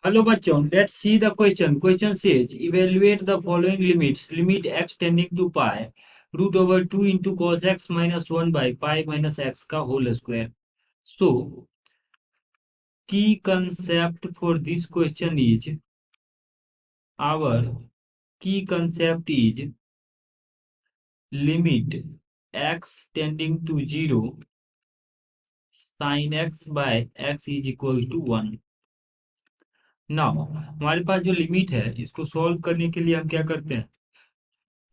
Hello bachon, let's see the question. Question says evaluate the following limits. Limit x tending to pi root over 2 into cos x minus 1 by pi minus x का whole square. So key concept for this question is our key concept is limit x tending to 0 sin x by x is equal to 1. Now हमारे पास जो limit है इसको solve करने के लिए हम क्या करते हैं,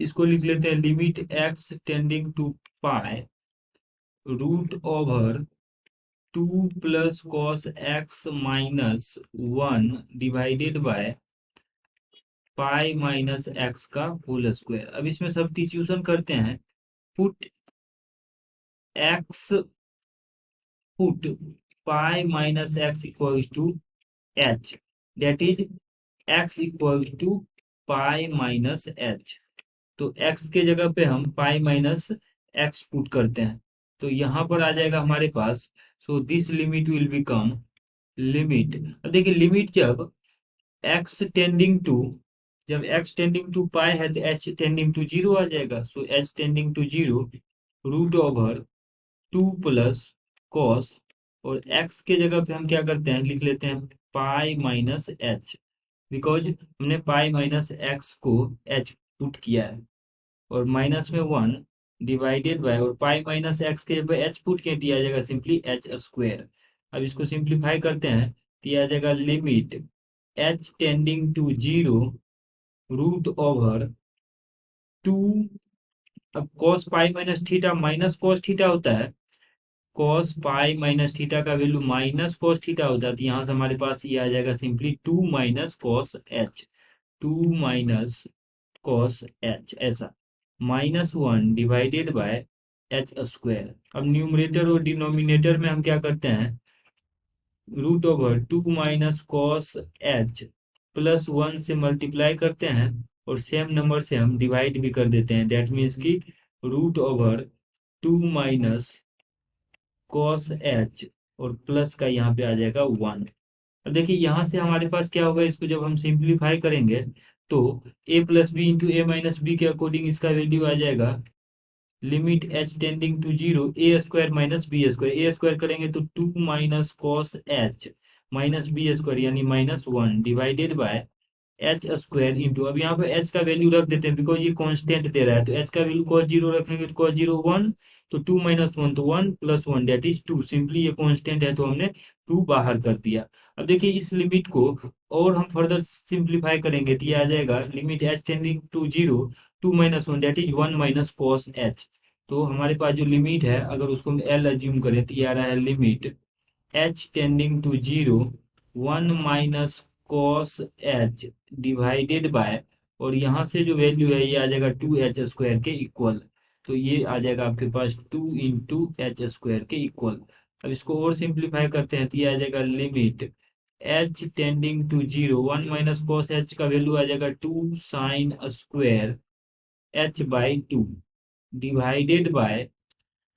इसको लिख लेते हैं limit x tending to pi root over 2 plus cos x minus 1 divided by pi minus x का होल स्क्वायर. अब इसमें सब्स्टिट्यूशन करते हैं. Put x put pi minus x equals to h, that is x equals to pi minus h. तो x के जगह पे हम पाई माइनस x पुट करते हैं तो यहाँ पर आ जाएगा हमारे पास. So this limit will become limit. अब देखिए लिमिट जब x टेंडिंग टू जब x टेंडिंग टू पाई है तो h टेंडिंग टू 0 आ जाएगा. So h tending to 0 root over 2 plus cos और x के जगह पे हम क्या करते हैं, लिख लेते हैं पाई माइनस h, बिकॉज हमने पाई माइनस x को h पुट किया है और माइनस में 1 डिवाइडेड बाय और पाई माइनस एक्स के जब एच पुट के दिया जाएगा सिंपली एच स्क्वायर. अब इसको सिंप्लीफाई करते हैं दिया जाएगा limit h tending to 0 root over 2. अब cos pi minus theta minus cos theta होता है, कॉस पाई माइनस थीटा का वैल्यू माइनस कॉस थीटा होता है, तो यहाँ से हमारे पास ये आ जाएगा simply 2 minus cos h, 2 minus cos h ऐसा -1 डिवाइडेड बाय एच स्क्वायर. अब न्यूमरेटर और डिनोमिनेटर में हम क्या करते हैं, root over 2 minus cos h plus 1 से मल्टीप्लाई करते हैं और सेम नंबर से हम डिवाइड भी कर देते हैं. दैट मीन्स कि root over 2 minus cos h और प्लस का यहाँ पे आ जाएगा 1. अब देखिए यहाँ से हमारे पास क्या होगा, इसको जब हम सिंप्लीफाई करेंगे तो a plus b into a minus b के अकॉर्डिंग इसका वैल्यू आ जाएगा limit h tending to 0 a square minus b square. A square करेंगे तो 2 minus cos h minus b square यानी -1 divided by h square into. अब यहाँ पे एच का वैल्यू रख देते हैं बिकॉज ये कांस्टेंट दे रहा है, तो एच का वैल्यू cos 0 रखेंगे तो cos 0 1, तो 2 माइनस 1 तो 1 प्लस 1 दैट इज 2. सिंपली ये कांस्टेंट है तो हमने 2 बाहर कर दिया. अब देखिए इस लिमिट को और हम फर्दर सिंप्लीफाई करेंगे तो ये आ जाएगा limit h tending to 0 2 minus 1 that is 1 minus cos h. तो हमारे पास जो लिमिट है अगर उसको हम एल अज्यूम करें तो ये आ रहा है limit h tending to 0 1 minus cos h divided by और यहाँ से जो वैल्यू है ये आ जाएगा 2h स्क्वायर के इक्वल. तो ये आ जाएगा आपके पास 2 इंटू एच स्क्वायर के इक्वल. अब इसको और सिंप्लीफाई करते हैं तो ये आ जाएगा limit h tending to 0 1 minus cos h का वैल्यू आ जाएगा 2 sine square h by 2 divided by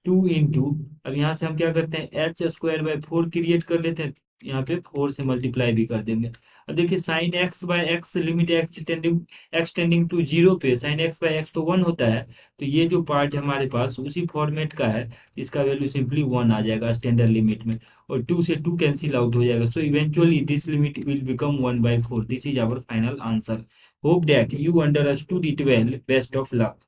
2 into. अब यहाँ से हम क्या करते हैं एच स्क्वायर बाय 4 क्रिएट कर लेते हैं, यहाँ पे 4 से मल्टीप्लाई भी कर देंगे. अब देखिए sine x by x limit x tending to 0 पे साइन एक्स बाय एक्स तो 1 होता है, तो ये जो पार्ट है हमारे पास उसी फॉर्मेट का है, इसका वैल्यू सिंपली 1 आ जाएगा स्टैंडर्ड लिमिट में और 2 से 2 कैंसिल आउट हो जाएगा. So eventually this limit will become 1/4. This is our final answer. Hope that you understood it well. Best of luck.